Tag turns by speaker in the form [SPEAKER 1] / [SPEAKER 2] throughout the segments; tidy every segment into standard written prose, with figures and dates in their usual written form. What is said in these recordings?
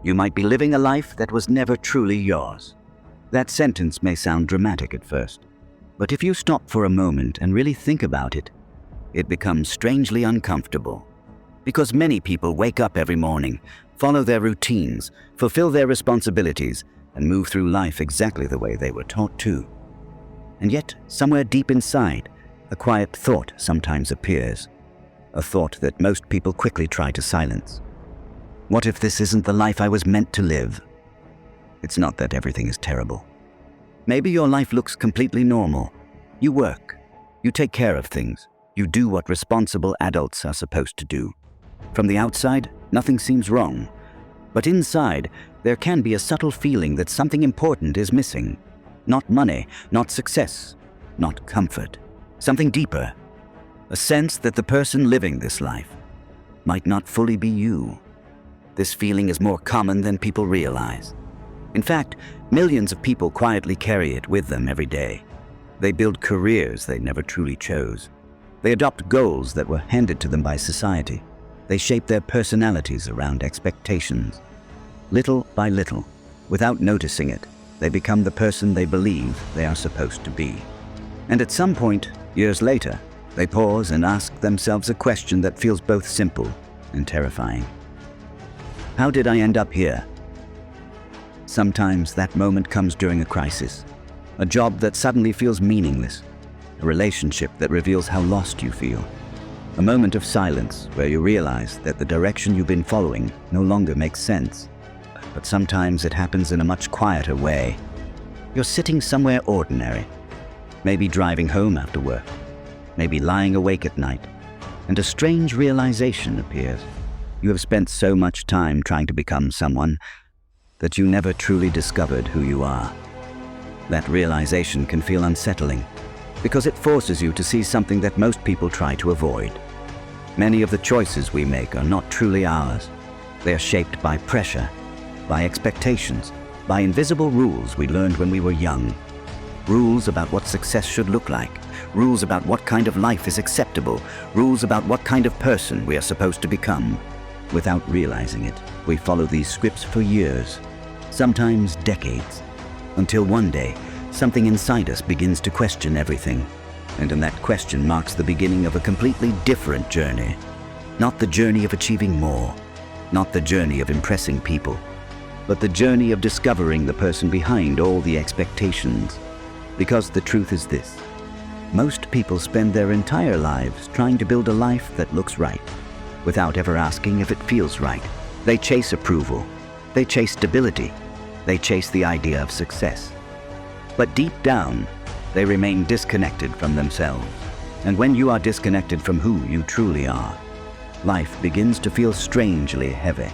[SPEAKER 1] You might be living a life that was never truly yours. That sentence may sound dramatic at first, but if you stop for a moment and really think about it, it becomes strangely uncomfortable. Because many people wake up every morning, follow their routines, fulfill their responsibilities, and move through life exactly the way they were taught to. And yet, somewhere deep inside, a quiet thought sometimes appears, a thought that most people quickly try to silence. What if this isn't the life I was meant to live? It's not that everything is terrible. Maybe your life looks completely normal. You work, you take care of things, you do what responsible adults are supposed to do. From the outside, nothing seems wrong. But inside, there can be a subtle feeling that something important is missing. Not money, not success, not comfort. Something deeper. A sense that the person living this life might not fully be you. This feeling is more common than people realize. In fact, millions of people quietly carry it with them every day. They build careers they never truly chose. They adopt goals that were handed to them by society. They shape their personalities around expectations. Little by little, without noticing it, they become the person they believe they are supposed to be. And at some point, years later, they pause and ask themselves a question that feels both simple and terrifying. How did I end up here? Sometimes that moment comes during a crisis, a job that suddenly feels meaningless, a relationship that reveals how lost you feel, a moment of silence where you realize that the direction you've been following no longer makes sense. But sometimes it happens in a much quieter way. You're sitting somewhere ordinary, maybe driving home after work, maybe lying awake at night, and a strange realization appears. You have spent so much time trying to become someone that you never truly discovered who you are. That realization can feel unsettling because it forces you to see something that most people try to avoid. Many of the choices we make are not truly ours. They are shaped by pressure, by expectations, by invisible rules we learned when we were young. Rules about what success should look like, rules about what kind of life is acceptable, rules about what kind of person we are supposed to become. Without realizing it, we follow these scripts for years, sometimes decades, until one day, something inside us begins to question everything. And then that question marks the beginning of a completely different journey. Not the journey of achieving more, not the journey of impressing people, but the journey of discovering the person behind all the expectations. Because the truth is this: most people spend their entire lives trying to build a life that looks right, without ever asking if it feels right. They chase approval, they chase stability, they chase the idea of success. But deep down, they remain disconnected from themselves. And when you are disconnected from who you truly are, life begins to feel strangely heavy.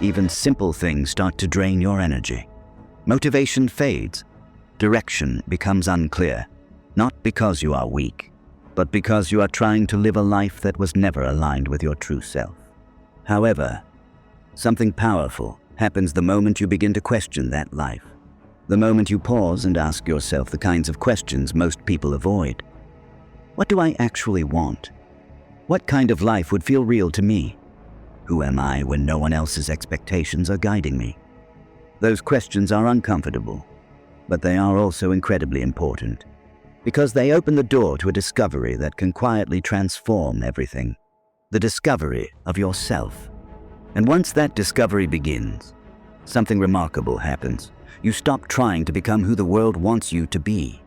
[SPEAKER 1] Even simple things start to drain your energy. Motivation fades. Direction becomes unclear, not because you are weak, but because you are trying to live a life that was never aligned with your true self. However, something powerful happens the moment you begin to question that life. The moment you pause and ask yourself the kinds of questions most people avoid. What do I actually want? What kind of life would feel real to me? Who am I when no one else's expectations are guiding me? Those questions are uncomfortable, but they are also incredibly important, because they open the door to a discovery that can quietly transform everything. The discovery of yourself. And once that discovery begins, something remarkable happens. You stop trying to become who the world wants you to be,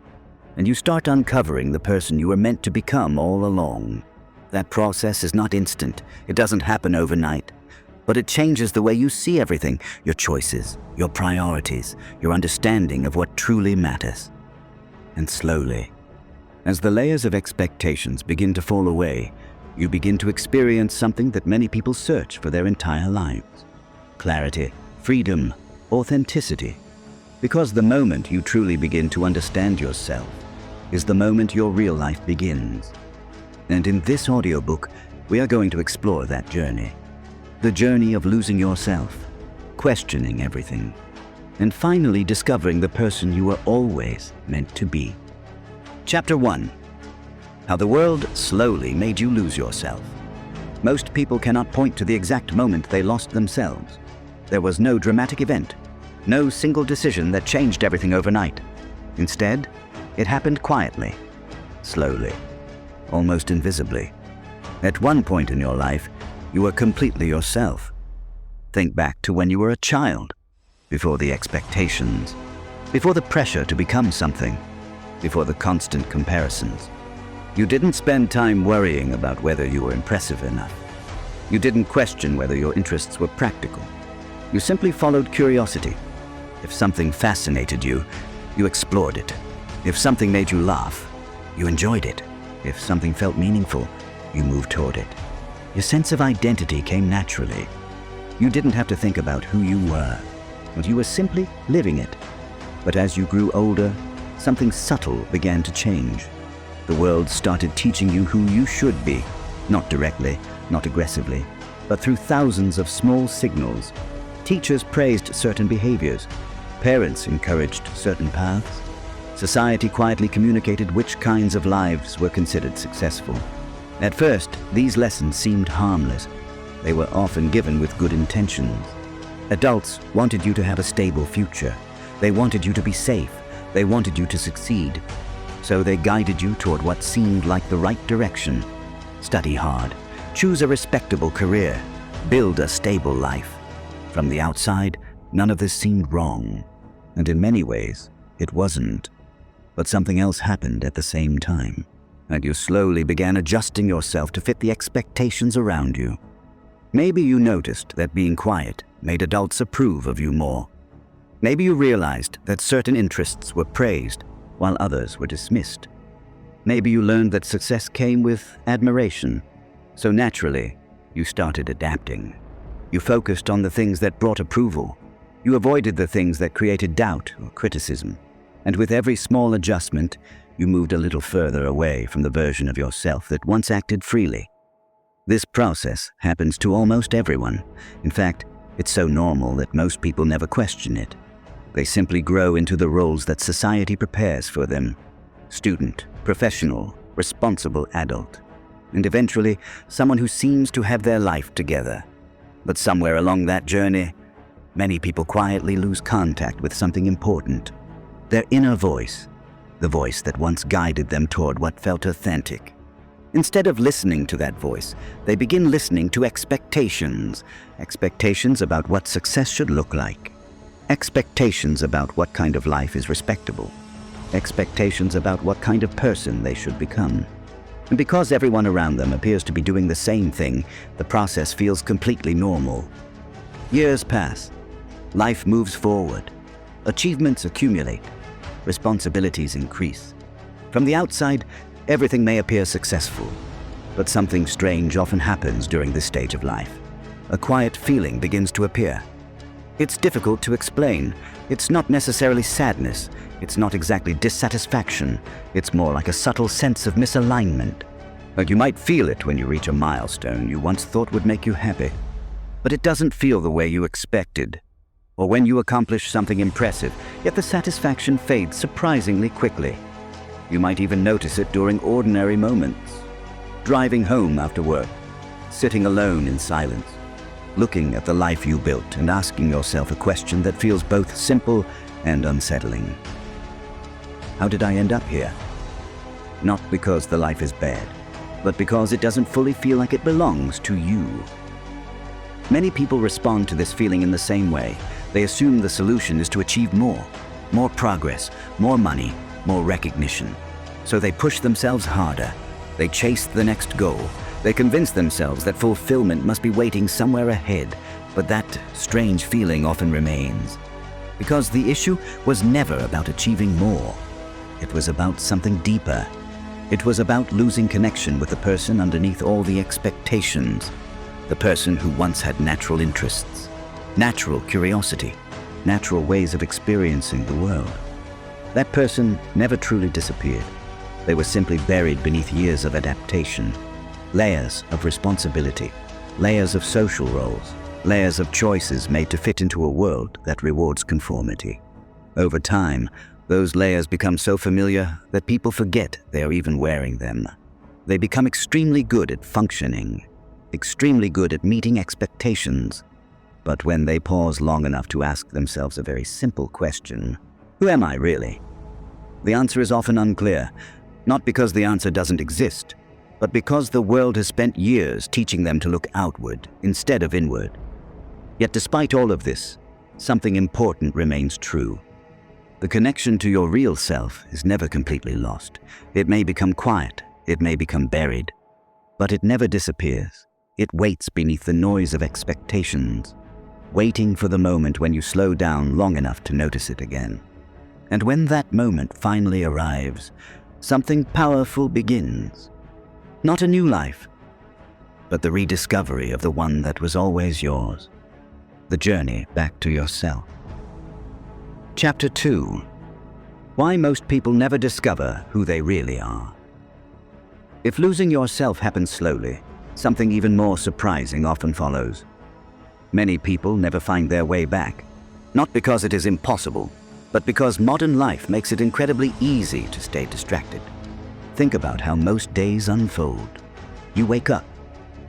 [SPEAKER 1] and you start uncovering the person you were meant to become all along. That process is not instant. It doesn't happen overnight, but it changes the way you see everything, your choices, your priorities, your understanding of what truly matters. And slowly, as the layers of expectations begin to fall away, you begin to experience something that many people search for their entire lives: clarity, freedom, authenticity. Because the moment you truly begin to understand yourself is the moment your real life begins. And in this audiobook, we are going to explore that journey. The journey of losing yourself, questioning everything, and finally discovering the person you were always meant to be. Chapter 1. How the world slowly made you lose yourself. Most people cannot point to the exact moment they lost themselves. There was no dramatic event, no single decision that changed everything overnight. Instead, it happened quietly, slowly, almost invisibly. At one point in your life, you were completely yourself. Think back to when you were a child, before the expectations, before the pressure to become something, before the constant comparisons. You didn't spend time worrying about whether you were impressive enough. You didn't question whether your interests were practical. You simply followed curiosity. If something fascinated you, you explored it. If something made you laugh, you enjoyed it. If something felt meaningful, you moved toward it. Your sense of identity came naturally. You didn't have to think about who you were, and you were simply living it. But as you grew older, something subtle began to change. The world started teaching you who you should be, not directly, not aggressively, but through thousands of small signals. Teachers praised certain behaviors. Parents encouraged certain paths. Society quietly communicated which kinds of lives were considered successful. At first, these lessons seemed harmless. They were often given with good intentions. Adults wanted you to have a stable future. They wanted you to be safe. They wanted you to succeed. So they guided you toward what seemed like the right direction. Study hard. Choose a respectable career. Build a stable life. From the outside, none of this seemed wrong. And in many ways, it wasn't. But something else happened at the same time, and you slowly began adjusting yourself to fit the expectations around you. Maybe you noticed that being quiet made adults approve of you more. Maybe you realized that certain interests were praised while others were dismissed. Maybe you learned that success came with admiration. So naturally, you started adapting. You focused on the things that brought approval. You avoided the things that created doubt or criticism. And with every small adjustment, you moved a little further away from the version of yourself that once acted freely. This process happens to almost everyone. In fact, it's so normal that most people never question it. They simply grow into the roles that society prepares for them: student, professional, responsible adult, and eventually someone who seems to have their life together. But somewhere along that journey, many people quietly lose contact with something important: their inner voice, the voice that once guided them toward what felt authentic. Instead of listening to that voice, they begin listening to expectations about what success should look like, expectations about what kind of life is respectable, expectations about what kind of person they should become. And because everyone around them appears to be doing the same thing, the process feels completely normal. Years pass. Life moves forward. Achievements accumulate. Responsibilities increase. From the outside, everything may appear successful, but something strange often happens during this stage of life. A quiet feeling begins to appear. It's difficult to explain. It's not necessarily sadness. It's not exactly dissatisfaction. It's more like a subtle sense of misalignment. Like you might feel it when you reach a milestone you once thought would make you happy, but it doesn't feel the way you expected. Or when you accomplish something impressive, yet the satisfaction fades surprisingly quickly. You might even notice it during ordinary moments. Driving home after work, sitting alone in silence, looking at the life you built and asking yourself a question that feels both simple and unsettling. How did I end up here? Not because the life is bad, but because it doesn't fully feel like it belongs to you. Many people respond to this feeling in the same way. They assume the solution is to achieve more progress, more money, more recognition. So they push themselves harder. They chase the next goal. They convince themselves that fulfillment must be waiting somewhere ahead, but that strange feeling often remains. Because the issue was never about achieving more. It was about something deeper. It was about losing connection with the person underneath all the expectations. The person who once had natural interests, natural curiosity, natural ways of experiencing the world. That person never truly disappeared. They were simply buried beneath years of adaptation, layers of responsibility, layers of social roles, layers of choices made to fit into a world that rewards conformity. Over time, those layers become so familiar that people forget they are even wearing them. They become extremely good at functioning, extremely good at meeting expectations, But when they pause long enough to ask themselves a very simple question, who am I really? The answer is often unclear, not because the answer doesn't exist, but because the world has spent years teaching them to look outward instead of inward. Yet despite all of this, something important remains true. The connection to your real self is never completely lost. It may become quiet, it may become buried, but it never disappears. It waits beneath the noise of expectations, waiting for the moment when you slow down long enough to notice it again. And when that moment finally arrives, something powerful begins. Not a new life, but the rediscovery of the one that was always yours. The journey back to yourself. Chapter 2. Why most people never discover who they really are. If losing yourself happens slowly, something even more surprising often follows. Many people never find their way back, not because it is impossible, but because modern life makes it incredibly easy to stay distracted. Think about how most days unfold. You wake up,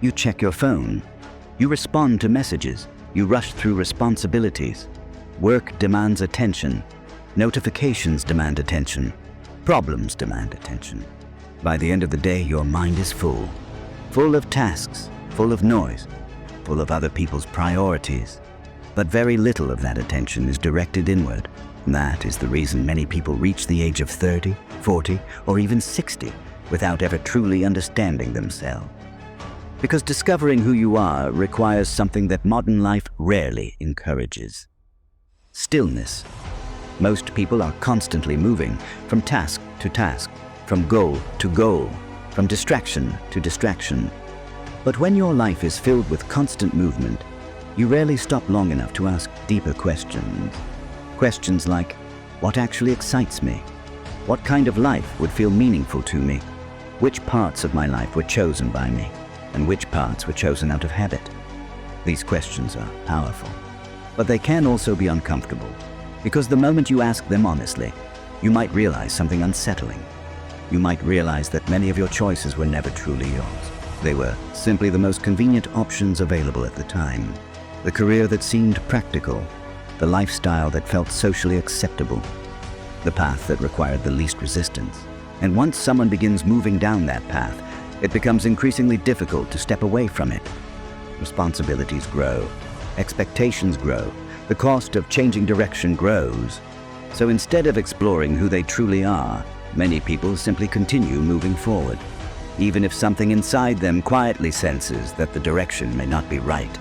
[SPEAKER 1] you check your phone, you respond to messages, you rush through responsibilities. Work demands attention, notifications demand attention, problems demand attention. By the end of the day, your mind is full of tasks, full of noise, full of other people's priorities. But very little of that attention is directed inward. That is the reason many people reach the age of 30, 40, or even 60 without ever truly understanding themselves. Because discovering who you are requires something that modern life rarely encourages. Stillness. Most people are constantly moving from task to task, from goal to goal, from distraction to distraction. But when your life is filled with constant movement, you rarely stop long enough to ask deeper questions. Questions like, what actually excites me? What kind of life would feel meaningful to me? Which parts of my life were chosen by me? And which parts were chosen out of habit? These questions are powerful, but they can also be uncomfortable, because the moment you ask them honestly, you might realize something unsettling. You might realize that many of your choices were never truly yours. They were simply the most convenient options available at the time. The career that seemed practical, the lifestyle that felt socially acceptable, the path that required the least resistance. And once someone begins moving down that path, it becomes increasingly difficult to step away from it. Responsibilities grow, expectations grow, the cost of changing direction grows. So instead of exploring who they truly are, many people simply continue moving forward, even if something inside them quietly senses that the direction may not be right.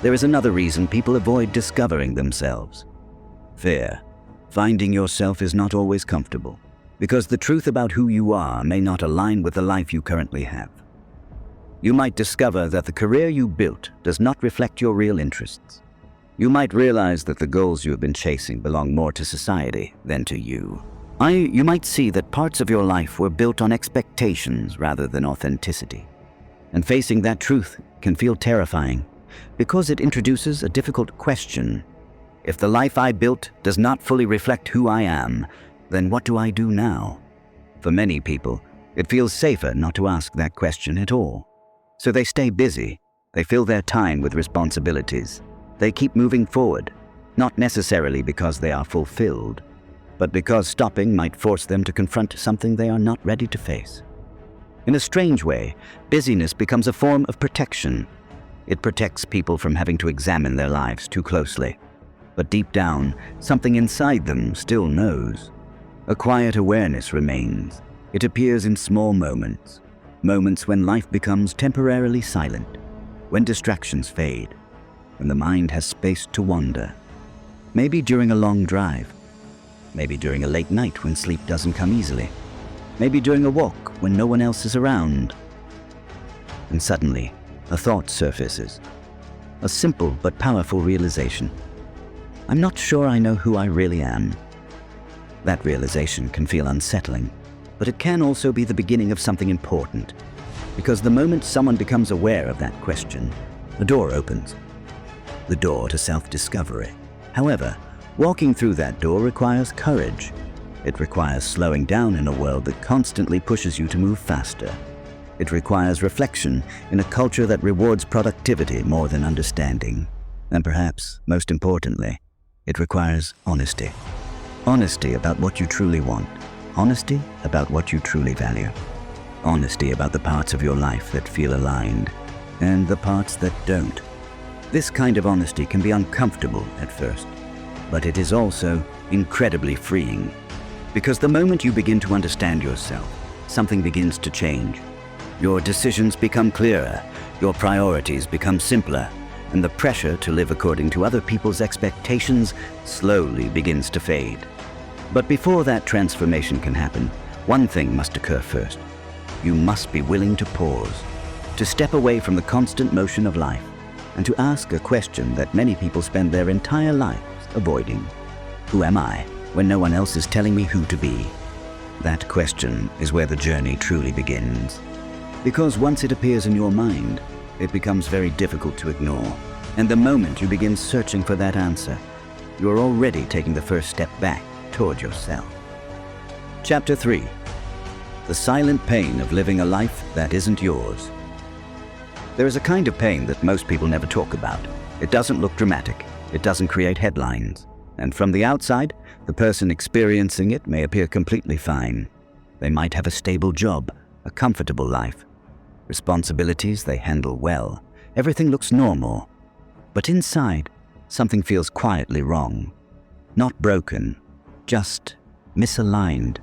[SPEAKER 1] There is another reason people avoid discovering themselves. Fear. Finding yourself is not always comfortable, because the truth about who you are may not align with the life you currently have. You might discover that the career you built does not reflect your real interests. You might realize that the goals you have been chasing belong more to society than to you. You might see that parts of your life were built on expectations rather than authenticity. And facing that truth can feel terrifying, because it introduces a difficult question. If the life I built does not fully reflect who I am, then what do I do now? For many people, it feels safer not to ask that question at all. So they stay busy, they fill their time with responsibilities. They keep moving forward, not necessarily because they are fulfilled, but because stopping might force them to confront something they are not ready to face. In a strange way, busyness becomes a form of protection. It protects people from having to examine their lives too closely. But deep down, something inside them still knows. A quiet awareness remains. It appears in small moments. Moments when life becomes temporarily silent, when distractions fade, when the mind has space to wander. Maybe during a long drive. Maybe during a late night when sleep doesn't come easily. Maybe during a walk when no one else is around. And suddenly, a thought surfaces. A simple but powerful realization. I'm not sure I know who I really am. That realization can feel unsettling, but it can also be the beginning of something important. Because the moment someone becomes aware of that question, a door opens. The door to self-discovery. However, walking through that door requires courage. It requires slowing down in a world that constantly pushes you to move faster. It requires reflection in a culture that rewards productivity more than understanding. And perhaps, most importantly, it requires honesty. Honesty about what you truly want. Honesty about what you truly value. Honesty about the parts of your life that feel aligned and the parts that don't. This kind of honesty can be uncomfortable at first, but it is also incredibly freeing. Because the moment you begin to understand yourself, something begins to change. Your decisions become clearer, your priorities become simpler, and the pressure to live according to other people's expectations slowly begins to fade. But before that transformation can happen, one thing must occur first. You must be willing to pause, to step away from the constant motion of life, and to ask a question that many people spend their entire lives avoiding. Who am I when no one else is telling me who to be? That question is where the journey truly begins. Because once it appears in your mind, it becomes very difficult to ignore. And the moment you begin searching for that answer, you are already taking the first step back toward yourself. Chapter 3. The silent pain of living a life that isn't yours. There is a kind of pain that most people never talk about. It doesn't look dramatic. It doesn't create headlines. And from the outside, the person experiencing it may appear completely fine. They might have a stable job, a comfortable life, responsibilities they handle well. Everything looks normal. But inside, something feels quietly wrong. Not broken, just misaligned.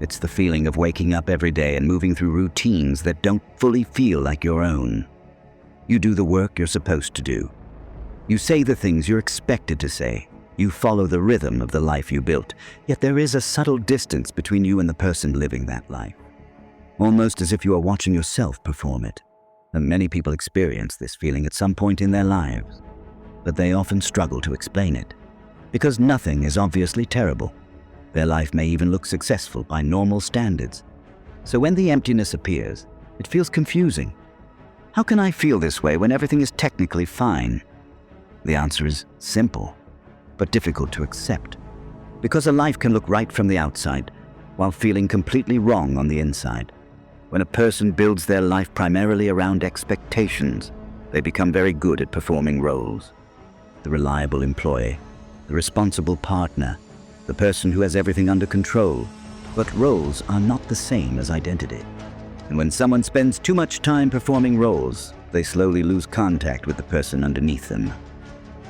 [SPEAKER 1] It's the feeling of waking up every day and moving through routines that don't fully feel like your own. You do the work you're supposed to do. You say the things you're expected to say. You follow the rhythm of the life you built, yet there is a subtle distance between you and the person living that life. Almost as if you are watching yourself perform it. And many people experience this feeling at some point in their lives, but they often struggle to explain it. Because nothing is obviously terrible. Their life may even look successful by normal standards. So when the emptiness appears, it feels confusing. How can I feel this way when everything is technically fine? The answer is simple, but difficult to accept. Because a life can look right from the outside, while feeling completely wrong on the inside. When a person builds their life primarily around expectations, they become very good at performing roles. The reliable employee, the responsible partner, the person who has everything under control. But roles are not the same as identity. And when someone spends too much time performing roles, they slowly lose contact with the person underneath them.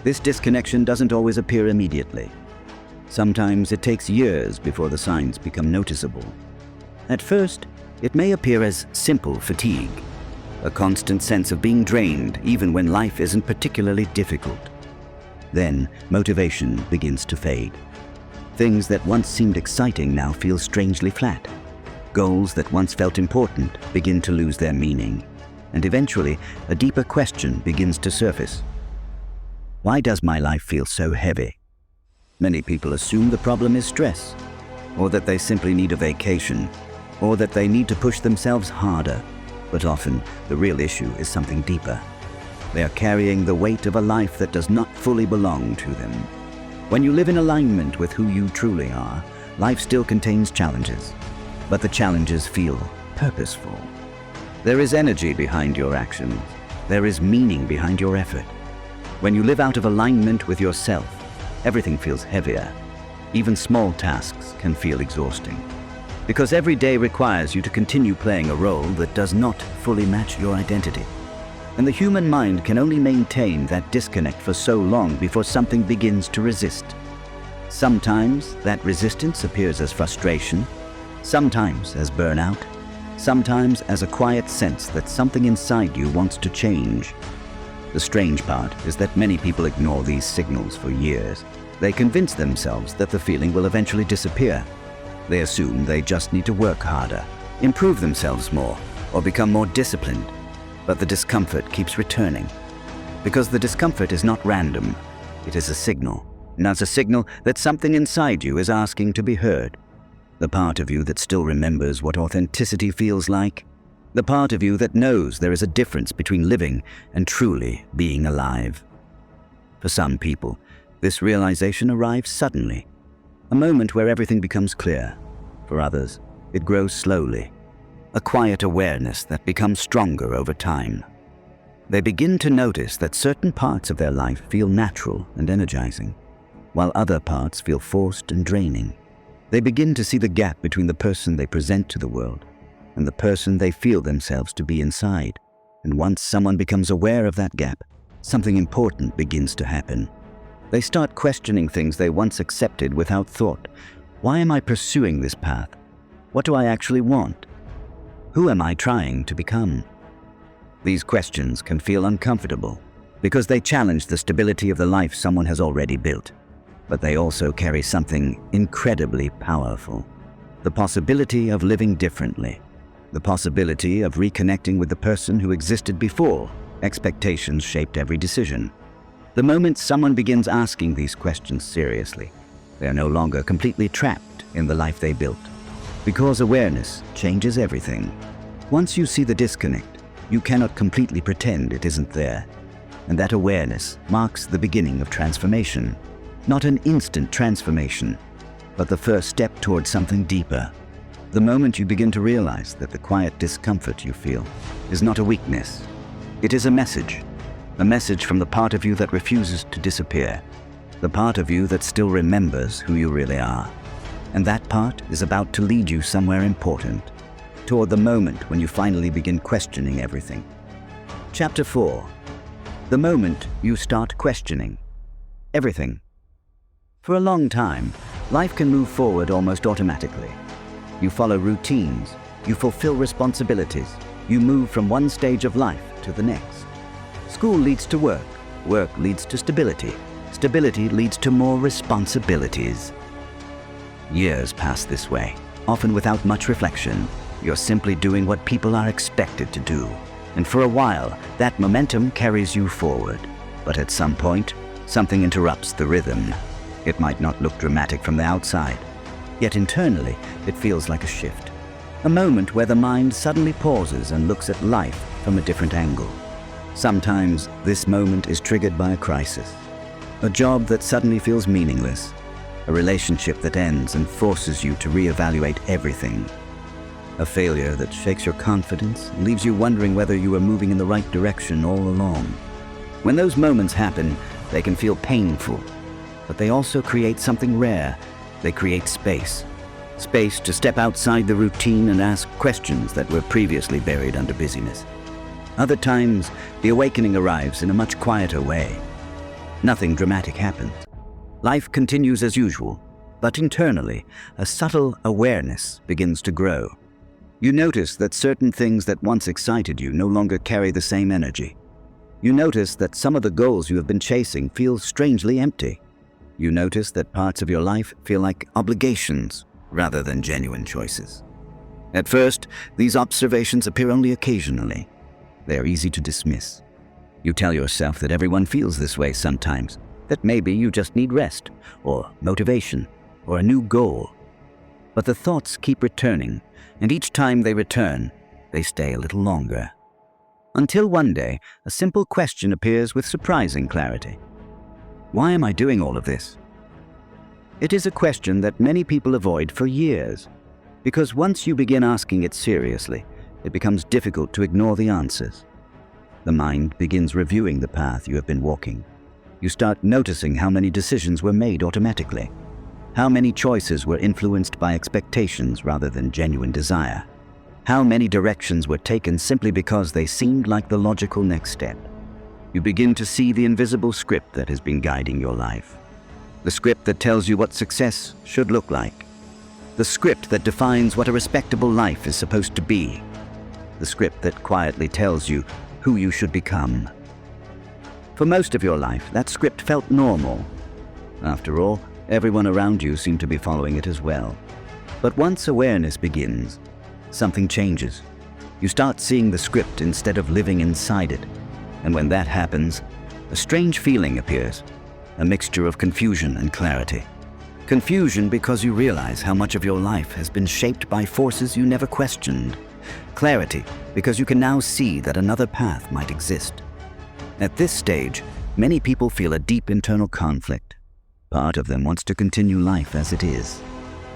[SPEAKER 1] This disconnection doesn't always appear immediately. Sometimes it takes years before the signs become noticeable. At first, it may appear as simple fatigue, a constant sense of being drained even when life isn't particularly difficult. Then, motivation begins to fade. Things that once seemed exciting now feel strangely flat. Goals that once felt important begin to lose their meaning. And eventually, a deeper question begins to surface. Why does my life feel so heavy? Many people assume the problem is stress, or that they simply need a vacation, or that they need to push themselves harder. But often, the real issue is something deeper. They are carrying the weight of a life that does not fully belong to them. When you live in alignment with who you truly are, life still contains challenges, but the challenges feel purposeful. There is energy behind your actions. There is meaning behind your effort. When you live out of alignment with yourself, everything feels heavier. Even small tasks can feel exhausting. Because every day requires you to continue playing a role that does not fully match your identity. And the human mind can only maintain that disconnect for so long before something begins to resist. Sometimes that resistance appears as frustration, sometimes as burnout, sometimes as a quiet sense that something inside you wants to change. The strange part is that many people ignore these signals for years. They convince themselves that the feeling will eventually disappear. They assume they just need to work harder, improve themselves more, or become more disciplined. But the discomfort keeps returning. Because the discomfort is not random, it is a signal. And that's a signal that something inside you is asking to be heard. The part of you that still remembers what authenticity feels like. The part of you that knows there is a difference between living and truly being alive. For some people, this realization arrives suddenly. A moment where everything becomes clear. For others, it grows slowly. A quiet awareness that becomes stronger over time. They begin to notice that certain parts of their life feel natural and energizing, while other parts feel forced and draining. They begin to see the gap between the person they present to the world and the person they feel themselves to be inside. And once someone becomes aware of that gap, something important begins to happen. They start questioning things they once accepted without thought. Why am I pursuing this path? What do I actually want? Who am I trying to become? These questions can feel uncomfortable because they challenge the stability of the life someone has already built. But they also carry something incredibly powerful: the possibility of living differently, the possibility of reconnecting with the person who existed before expectations shaped every decision. The moment someone begins asking these questions seriously, they are no longer completely trapped in the life they built, because awareness changes everything. Once you see the disconnect, you cannot completely pretend it isn't there, and that awareness marks the beginning of transformation. Not an instant transformation, but the first step towards something deeper. The moment you begin to realize that the quiet discomfort you feel is not a weakness. It is a message from the part of you that refuses to disappear, the part of you that still remembers who you really are. And that part is about to lead you somewhere important, toward the moment when you finally begin questioning everything. Chapter 4. The moment you start questioning everything. For a long time, life can move forward almost automatically. You follow routines, you fulfill responsibilities, you move from one stage of life to the next. School leads to work, work leads to stability, stability leads to more responsibilities. Years pass this way, often without much reflection. You're simply doing what people are expected to do. And for a while, that momentum carries you forward. But at some point, something interrupts the rhythm. It might not look dramatic from the outside, yet internally, it feels like a shift. A moment where the mind suddenly pauses and looks at life from a different angle. Sometimes this moment is triggered by a crisis. A job that suddenly feels meaningless. A relationship that ends and forces you to reevaluate everything. A failure that shakes your confidence and leaves you wondering whether you are moving in the right direction all along. When those moments happen, they can feel painful, but they also create something rare. They create space. Space to step outside the routine and ask questions that were previously buried under busyness. Other times, the awakening arrives in a much quieter way. Nothing dramatic happens. Life continues as usual, but internally, a subtle awareness begins to grow. You notice that certain things that once excited you no longer carry the same energy. You notice that some of the goals you have been chasing feel strangely empty. You notice that parts of your life feel like obligations rather than genuine choices. At first, these observations appear only occasionally. They are easy to dismiss. You tell yourself that everyone feels this way sometimes, that maybe you just need rest, or motivation, or a new goal. But the thoughts keep returning, and each time they return, they stay a little longer. Until one day, a simple question appears with surprising clarity. Why am I doing all of this? It is a question that many people avoid for years, because once you begin asking it seriously, it becomes difficult to ignore the answers. The mind begins reviewing the path you have been walking. You start noticing how many decisions were made automatically, how many choices were influenced by expectations rather than genuine desire, how many directions were taken simply because they seemed like the logical next step. You begin to see the invisible script that has been guiding your life. The script that tells you what success should look like. The script that defines what a respectable life is supposed to be. The script that quietly tells you who you should become. For most of your life, that script felt normal. After all, everyone around you seemed to be following it as well. But once awareness begins, something changes. You start seeing the script instead of living inside it. And when that happens, a strange feeling appears, a mixture of confusion and clarity. Confusion because you realize how much of your life has been shaped by forces you never questioned. Clarity because you can now see that another path might exist. At this stage, many people feel a deep internal conflict. Part of them wants to continue life as it is.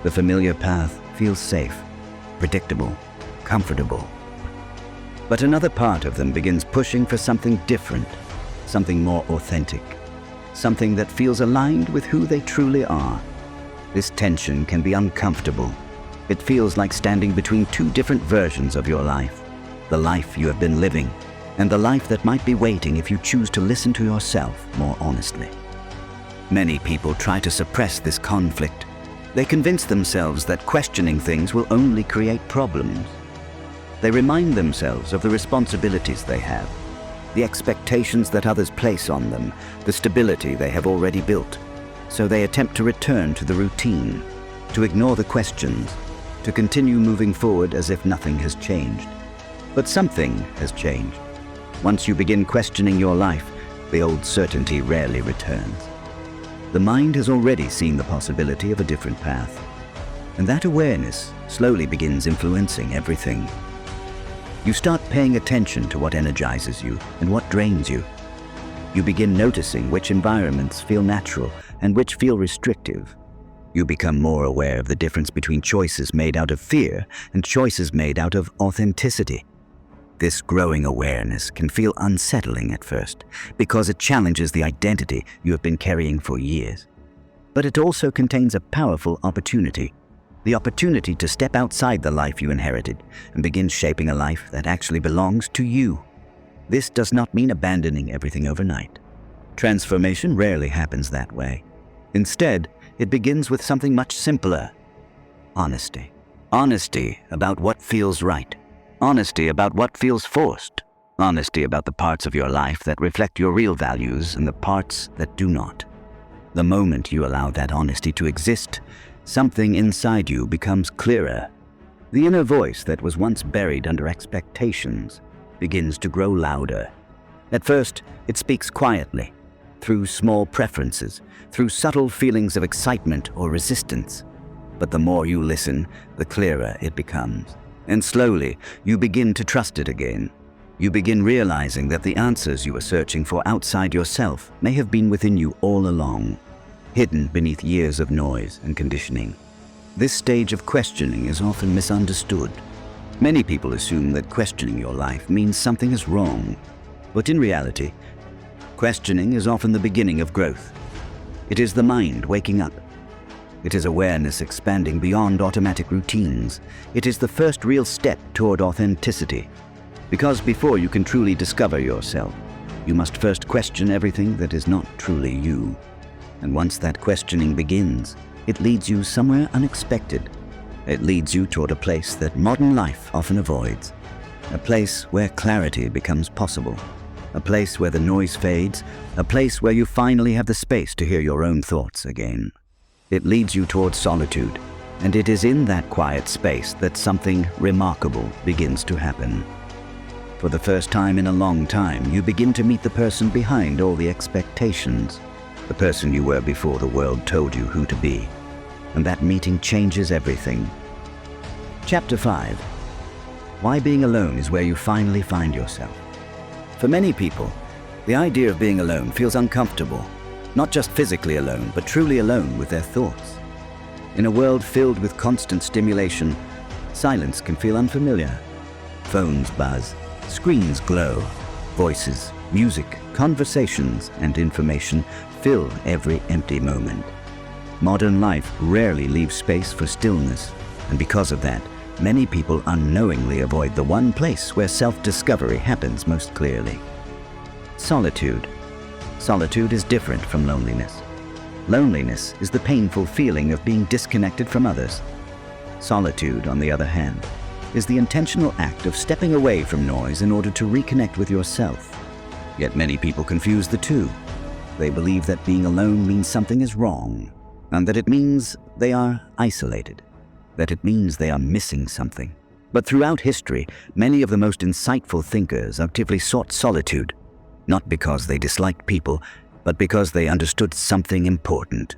[SPEAKER 1] The familiar path feels safe, predictable, comfortable. But another part of them begins pushing for something different, something more authentic, something that feels aligned with who they truly are. This tension can be uncomfortable. It feels like standing between two different versions of your life, the life you have been living and the life that might be waiting if you choose to listen to yourself more honestly. Many people try to suppress this conflict. They convince themselves that questioning things will only create problems. They remind themselves of the responsibilities they have, the expectations that others place on them, the stability they have already built. So they attempt to return to the routine, to ignore the questions, to continue moving forward as if nothing has changed. But something has changed. Once you begin questioning your life, the old certainty rarely returns. The mind has already seen the possibility of a different path, and that awareness slowly begins influencing everything. You start paying attention to what energizes you and what drains you. You begin noticing which environments feel natural and which feel restrictive. You become more aware of the difference between choices made out of fear and choices made out of authenticity. This growing awareness can feel unsettling at first because it challenges the identity you have been carrying for years. But it also contains a powerful opportunity, the opportunity to step outside the life you inherited and begin shaping a life that actually belongs to you. This does not mean abandoning everything overnight. Transformation rarely happens that way. Instead, it begins with something much simpler: honesty. Honesty about what feels right. Honesty about what feels forced. Honesty about the parts of your life that reflect your real values and the parts that do not. The moment you allow that honesty to exist, something inside you becomes clearer. The inner voice that was once buried under expectations begins to grow louder. At first, it speaks quietly, through small preferences, through subtle feelings of excitement or resistance. But the more you listen, the clearer it becomes. And slowly, you begin to trust it again. You begin realizing that the answers you were searching for outside yourself may have been within you all along, hidden beneath years of noise and conditioning. This stage of questioning is often misunderstood. Many people assume that questioning your life means something is wrong. But in reality, questioning is often the beginning of growth. It is the mind waking up. It is awareness expanding beyond automatic routines. It is the first real step toward authenticity. Because before you can truly discover yourself, you must first question everything that is not truly you. And once that questioning begins, it leads you somewhere unexpected. It leads you toward a place that modern life often avoids. A place where clarity becomes possible. A place where the noise fades. A place where you finally have the space to hear your own thoughts again. It leads you towards solitude, and it is in that quiet space that something remarkable begins to happen. For the first time in a long time, you begin to meet the person behind all the expectations, the person you were before the world told you who to be. And that meeting changes everything. Chapter 5. Why being alone is where you finally find yourself. For many people, the idea of being alone feels uncomfortable. Not just physically alone, but truly alone with their thoughts. In a world filled with constant stimulation, silence can feel unfamiliar. Phones buzz, screens glow, voices, music, conversations, and information fill every empty moment. Modern life rarely leaves space for stillness, and because of that, many people unknowingly avoid the one place where self-discovery happens most clearly. Solitude. Solitude is different from loneliness. Loneliness is the painful feeling of being disconnected from others. Solitude, on the other hand, is the intentional act of stepping away from noise in order to reconnect with yourself. Yet many people confuse the two. They believe that being alone means something is wrong, and that it means they are isolated, that it means they are missing something. But throughout history, many of the most insightful thinkers actively sought solitude, not because they disliked people, but because they understood something important.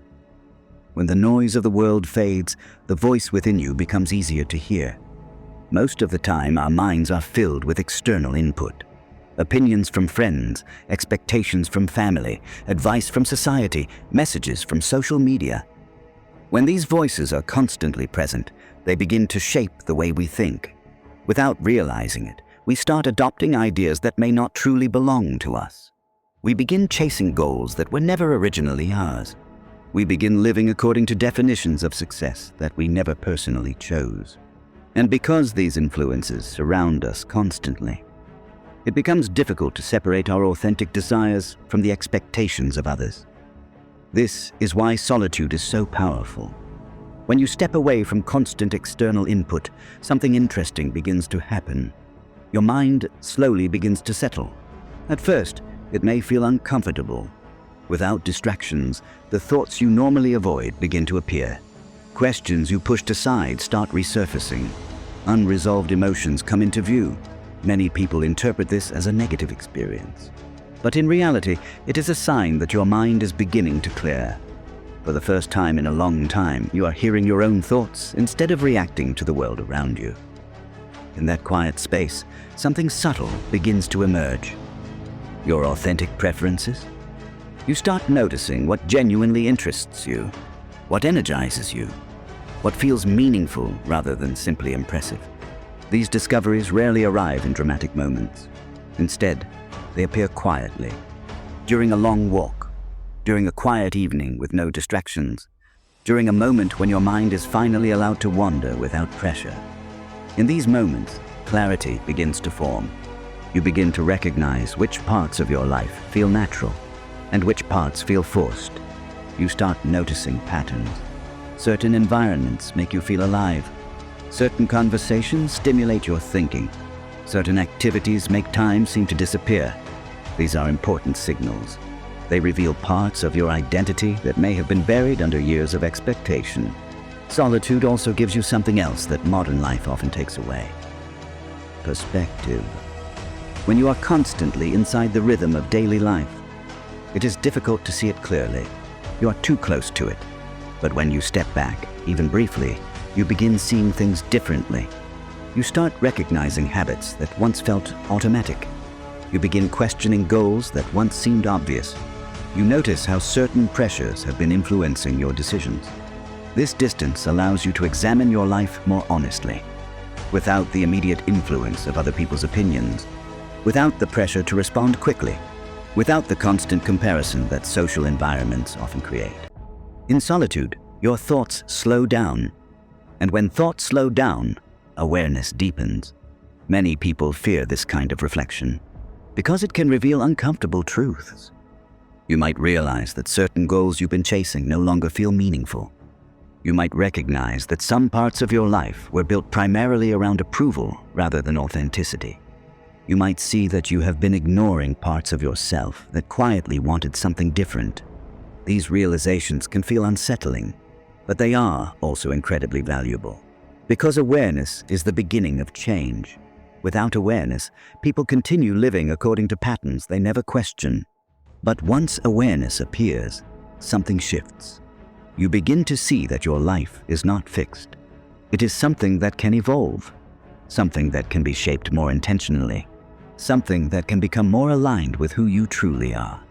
[SPEAKER 1] When the noise of the world fades, the voice within you becomes easier to hear. Most of the time, our minds are filled with external input. Opinions from friends, expectations from family, advice from society, messages from social media. When these voices are constantly present, they begin to shape the way we think. Without realizing it, we start adopting ideas that may not truly belong to us. We begin chasing goals that were never originally ours. We begin living according to definitions of success that we never personally chose. And because these influences surround us constantly, it becomes difficult to separate our authentic desires from the expectations of others. This is why solitude is so powerful. When you step away from constant external input, something interesting begins to happen. Your mind slowly begins to settle. At first, it may feel uncomfortable. Without distractions, the thoughts you normally avoid begin to appear. Questions you pushed aside start resurfacing. Unresolved emotions come into view. Many people interpret this as a negative experience. But in reality, it is a sign that your mind is beginning to clear. For the first time in a long time, you are hearing your own thoughts instead of reacting to the world around you. In that quiet space, something subtle begins to emerge. Your authentic preferences. You start noticing what genuinely interests you, what energizes you, what feels meaningful rather than simply impressive. These discoveries rarely arrive in dramatic moments. Instead, they appear quietly, during a long walk, during a quiet evening with no distractions, during a moment when your mind is finally allowed to wander without pressure. In these moments, clarity begins to form. You begin to recognize which parts of your life feel natural and which parts feel forced. You start noticing patterns. Certain environments make you feel alive. Certain conversations stimulate your thinking. Certain activities make time seem to disappear. These are important signals. They reveal parts of your identity that may have been buried under years of expectation. Solitude also gives you something else that modern life often takes away: perspective. When you are constantly inside the rhythm of daily life, it is difficult to see it clearly. You are too close to it. But when you step back, even briefly, you begin seeing things differently. You start recognizing habits that once felt automatic. You begin questioning goals that once seemed obvious. You notice how certain pressures have been influencing your decisions. This distance allows you to examine your life more honestly, without the immediate influence of other people's opinions, without the pressure to respond quickly, without the constant comparison that social environments often create. In solitude, your thoughts slow down, and when thoughts slow down, awareness deepens. Many people fear this kind of reflection because it can reveal uncomfortable truths. You might realize that certain goals you've been chasing no longer feel meaningful. You might recognize that some parts of your life were built primarily around approval rather than authenticity. You might see that you have been ignoring parts of yourself that quietly wanted something different. These realizations can feel unsettling, but they are also incredibly valuable. Because awareness is the beginning of change. Without awareness, people continue living according to patterns they never question. But once awareness appears, something shifts. You begin to see that your life is not fixed. It is something that can evolve, something that can be shaped more intentionally, something that can become more aligned with who you truly are.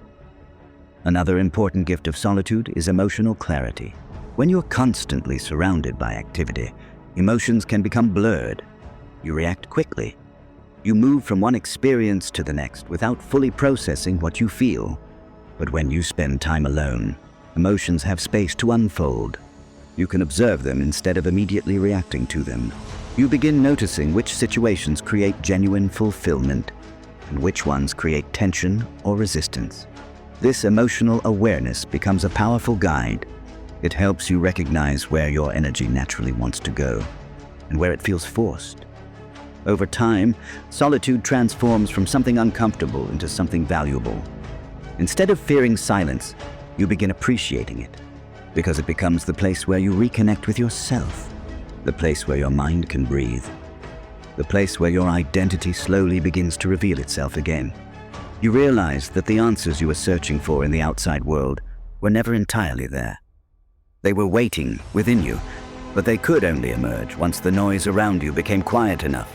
[SPEAKER 1] Another important gift of solitude is emotional clarity. When you're constantly surrounded by activity, emotions can become blurred. You react quickly. You move from one experience to the next without fully processing what you feel. But when you spend time alone, emotions have space to unfold. You can observe them instead of immediately reacting to them. You begin noticing which situations create genuine fulfillment and which ones create tension or resistance. This emotional awareness becomes a powerful guide. It helps you recognize where your energy naturally wants to go and where it feels forced. Over time, solitude transforms from something uncomfortable into something valuable. Instead of fearing silence, you begin appreciating it, because it becomes the place where you reconnect with yourself, the place where your mind can breathe, the place where your identity slowly begins to reveal itself again. You realize that the answers you were searching for in the outside world were never entirely there. They were waiting within you, but they could only emerge once the noise around you became quiet enough.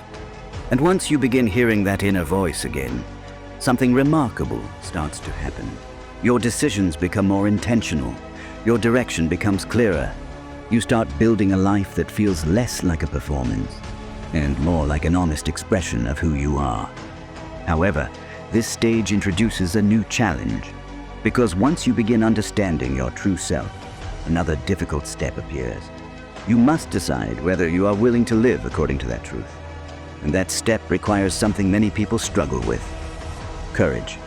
[SPEAKER 1] And once you begin hearing that inner voice again, something remarkable starts to happen. Your decisions become more intentional. Your direction becomes clearer. You start building a life that feels less like a performance and more like an honest expression of who you are. However, this stage introduces a new challenge, because once you begin understanding your true self, another difficult step appears. You must decide whether you are willing to live according to that truth. And that step requires something many people struggle with: courage.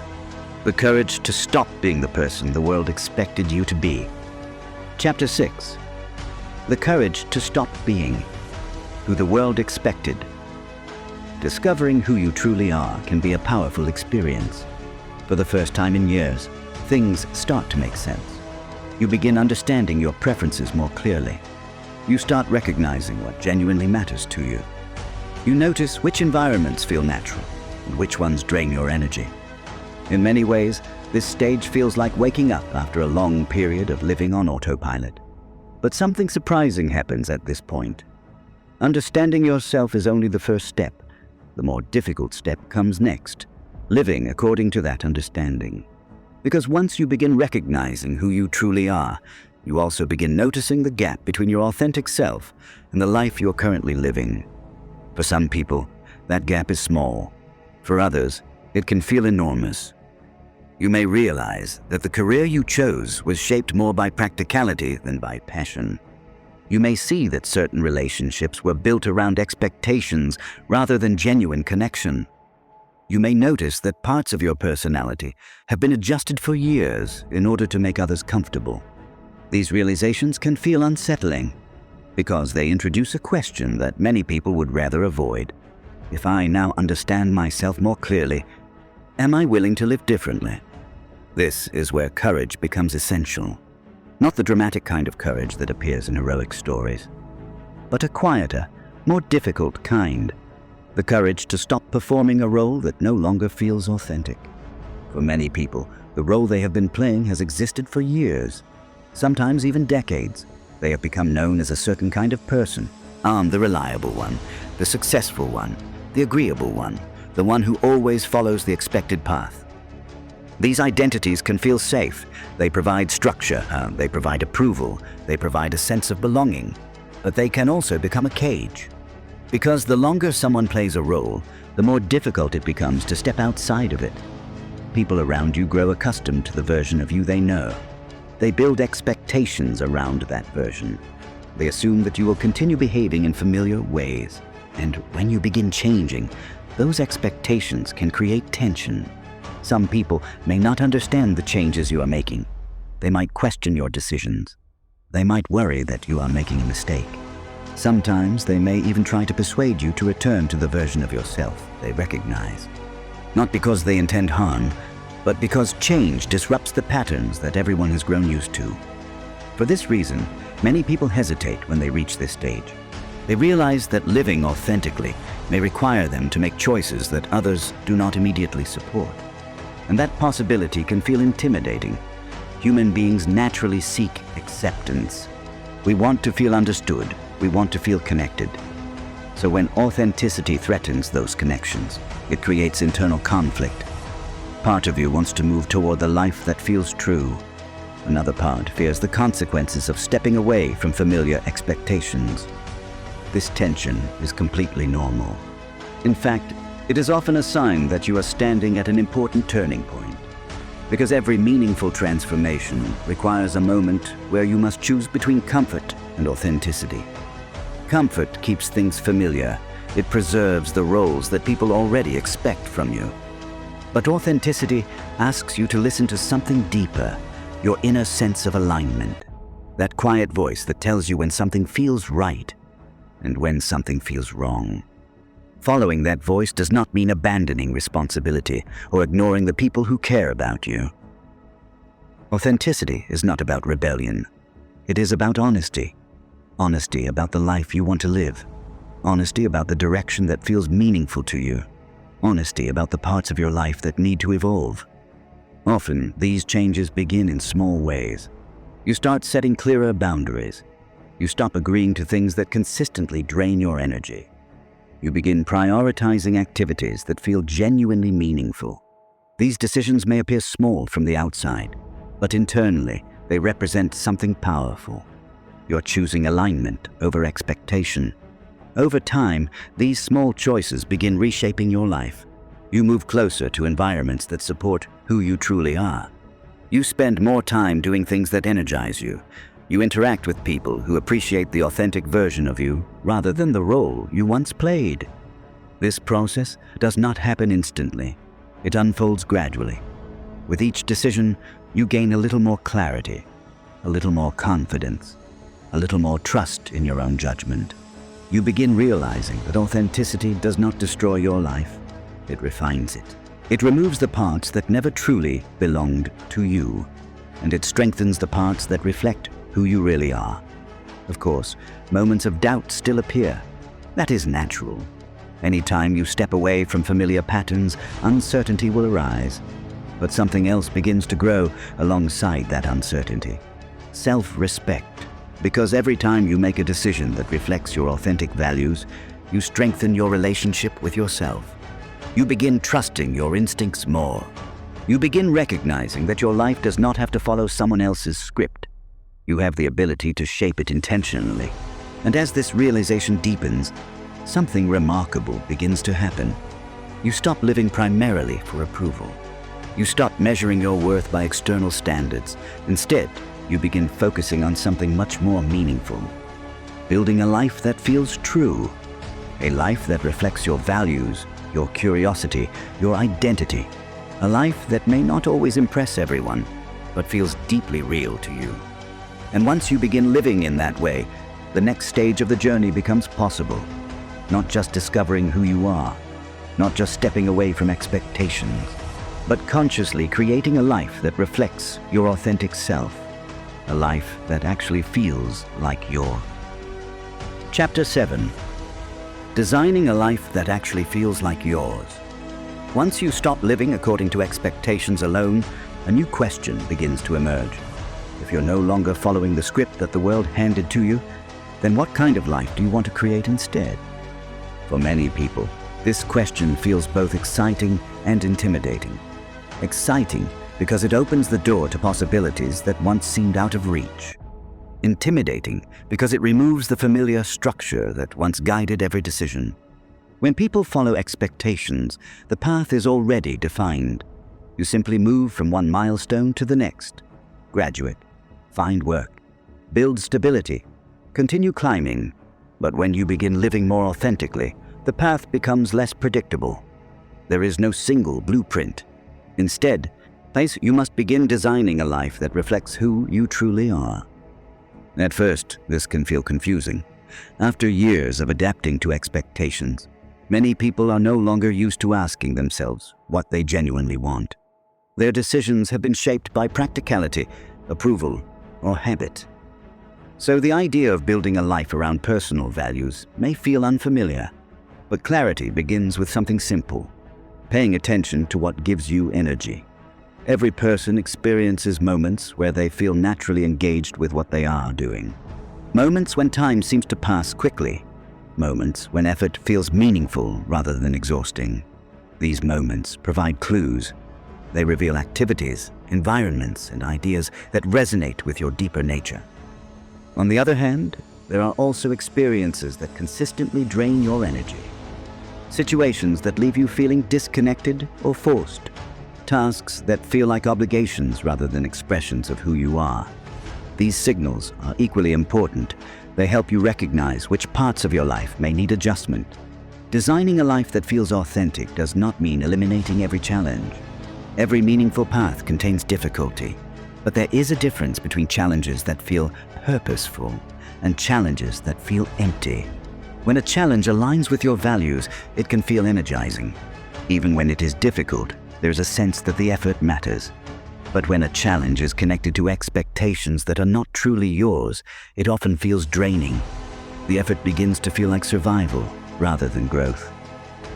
[SPEAKER 1] The courage to stop being the person the world expected you to be. Chapter 6. The courage to stop being who the world expected. Discovering who you truly are can be a powerful experience. For the first time in years, things start to make sense. You begin understanding your preferences more clearly. You start recognizing what genuinely matters to you. You notice which environments feel natural and which ones drain your energy. In many ways, this stage feels like waking up after a long period of living on autopilot. But something surprising happens at this point. Understanding yourself is only the first step. The more difficult step comes next, living according to that understanding. Because once you begin recognizing who you truly are, you also begin noticing the gap between your authentic self and the life you're currently living. For some people, that gap is small. For others, it can feel enormous. You may realize that the career you chose was shaped more by practicality than by passion. You may see that certain relationships were built around expectations rather than genuine connection. You may notice that parts of your personality have been adjusted for years in order to make others comfortable. These realizations can feel unsettling because they introduce a question that many people would rather avoid. If I now understand myself more clearly, am I willing to live differently? This is where courage becomes essential. Not the dramatic kind of courage that appears in heroic stories, but a quieter, more difficult kind. The courage to stop performing a role that no longer feels authentic. For many people, the role they have been playing has existed for years, sometimes even decades. They have become known as a certain kind of person. I'm the reliable one, the successful one, the agreeable one, the one who always follows the expected path. These identities can feel safe. They provide structure, they provide approval, they provide a sense of belonging, but they can also become a cage. Because the longer someone plays a role, the more difficult it becomes to step outside of it. People around you grow accustomed to the version of you they know. They build expectations around that version. They assume that you will continue behaving in familiar ways. And when you begin changing, those expectations can create tension. Some people may not understand the changes you are making. They might question your decisions. They might worry that you are making a mistake. Sometimes they may even try to persuade you to return to the version of yourself they recognize. Not because they intend harm, but because change disrupts the patterns that everyone has grown used to. For this reason, many people hesitate when they reach this stage. They realize that living authentically may require them to make choices that others do not immediately support. And that possibility can feel intimidating. Human beings naturally seek acceptance. We want to feel understood. We want to feel connected. So when authenticity threatens those connections, it creates internal conflict. Part of you wants to move toward the life that feels true. Another part fears the consequences of stepping away from familiar expectations. This tension is completely normal. In fact, it is often a sign that you are standing at an important turning point, because every meaningful transformation requires a moment where you must choose between comfort and authenticity. Comfort keeps things familiar. It preserves the roles that people already expect from you. But authenticity asks you to listen to something deeper, your inner sense of alignment, that quiet voice that tells you when something feels right and when something feels wrong. Following that voice does not mean abandoning responsibility or ignoring the people who care about you. Authenticity is not about rebellion. It is about honesty. Honesty about the life you want to live. Honesty about the direction that feels meaningful to you. Honesty about the parts of your life that need to evolve. Often, these changes begin in small ways. You start setting clearer boundaries. You stop agreeing to things that consistently drain your energy. You begin prioritizing activities that feel genuinely meaningful. These decisions may appear small from the outside, but internally, they represent something powerful. You're choosing alignment over expectation. Over time, these small choices begin reshaping your life. You move closer to environments that support who you truly are. You spend more time doing things that energize you. You interact with people who appreciate the authentic version of you rather than the role you once played. This process does not happen instantly. It unfolds gradually. With each decision, you gain a little more clarity, a little more confidence, a little more trust in your own judgment. You begin realizing that authenticity does not destroy your life, it refines it. It removes the parts that never truly belonged to you, and it strengthens the parts that reflect who you really are. Of course, moments of doubt still appear. That is natural. Anytime you step away from familiar patterns, uncertainty will arise. But something else begins to grow alongside that uncertainty. Self-respect. Because every time you make a decision that reflects your authentic values, you strengthen your relationship with yourself. You begin trusting your instincts more. You begin recognizing that your life does not have to follow someone else's script. You have the ability to shape it intentionally. And as this realization deepens, something remarkable begins to happen. You stop living primarily for approval. You stop measuring your worth by external standards. Instead, you begin focusing on something much more meaningful. Building a life that feels true. A life that reflects your values, your curiosity, your identity. A life that may not always impress everyone, but feels deeply real to you. And once you begin living in that way, the next stage of the journey becomes possible. Not just discovering who you are, not just stepping away from expectations, but consciously creating a life that reflects your authentic self. A life that actually feels like yours. Chapter 7. Designing a life that actually feels like yours. Once you stop living according to expectations alone, a new question begins to emerge. If you're no longer following the script that the world handed to you, then what kind of life do you want to create instead? For many people, this question feels both exciting and intimidating. Exciting because it opens the door to possibilities that once seemed out of reach. Intimidating because it removes the familiar structure that once guided every decision. When people follow expectations, the path is already defined. You simply move from one milestone to the next. Graduate, find work, build stability, continue climbing. But when you begin living more authentically, the path becomes less predictable. There is no single blueprint. Instead, you must begin designing a life that reflects who you truly are. At first, this can feel confusing. After years of adapting to expectations, many people are no longer used to asking themselves what they genuinely want. Their decisions have been shaped by practicality, approval, or habit. So the idea of building a life around personal values may feel unfamiliar, but clarity begins with something simple: paying attention to what gives you energy. Every person experiences moments where they feel naturally engaged with what they are doing. Moments when time seems to pass quickly. Moments when effort feels meaningful rather than exhausting. These moments provide clues. They reveal activities, environments, and ideas that resonate with your deeper nature. On the other hand, there are also experiences that consistently drain your energy. Situations that leave you feeling disconnected or forced. Tasks that feel like obligations rather than expressions of who you are. These signals are equally important. They help you recognize which parts of your life may need adjustment. Designing a life that feels authentic does not mean eliminating every challenge. Every meaningful path contains difficulty, but there is a difference between challenges that feel purposeful and challenges that feel empty. When a challenge aligns with your values, it can feel energizing. Even when it is difficult, there's a sense that the effort matters. But when a challenge is connected to expectations that are not truly yours, it often feels draining. The effort begins to feel like survival rather than growth.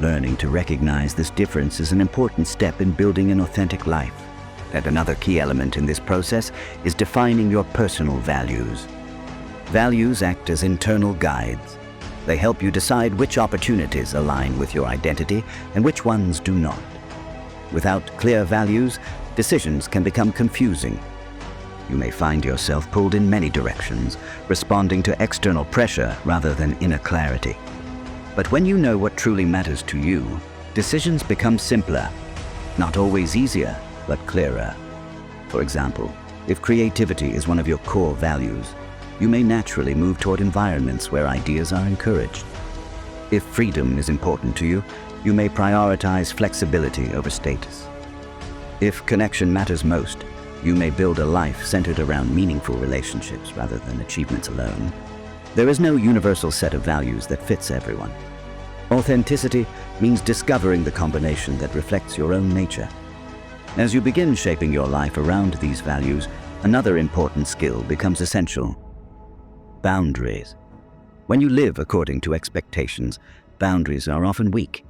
[SPEAKER 1] Learning to recognize this difference is an important step in building an authentic life. And another key element in this process is defining your personal values. Values act as internal guides. They help you decide which opportunities align with your identity and which ones do not. Without clear values, decisions can become confusing. You may find yourself pulled in many directions, responding to external pressure rather than inner clarity. But when you know what truly matters to you, decisions become simpler. Not always easier, but clearer. For example, if creativity is one of your core values, you may naturally move toward environments where ideas are encouraged. If freedom is important to you, you may prioritize flexibility over status. If connection matters most, you may build a life centered around meaningful relationships rather than achievements alone. There is no universal set of values that fits everyone. Authenticity means discovering the combination that reflects your own nature. As you begin shaping your life around these values, another important skill becomes essential: boundaries. When you live according to expectations, boundaries are often weak.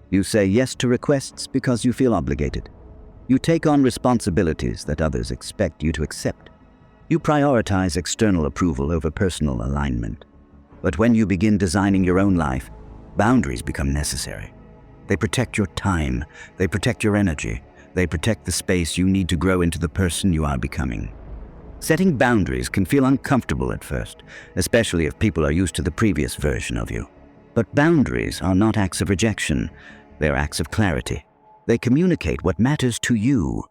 [SPEAKER 1] You say yes to requests because you feel obligated. You take on responsibilities that others expect you to accept. You prioritize external approval over personal alignment. But when you begin designing your own life, boundaries become necessary. They protect your time, they protect your energy, they protect the space you need to grow into the person you are becoming. Setting boundaries can feel uncomfortable at first, especially if people are used to the previous version of you. But boundaries are not acts of rejection, they're acts of clarity. They communicate what matters to you.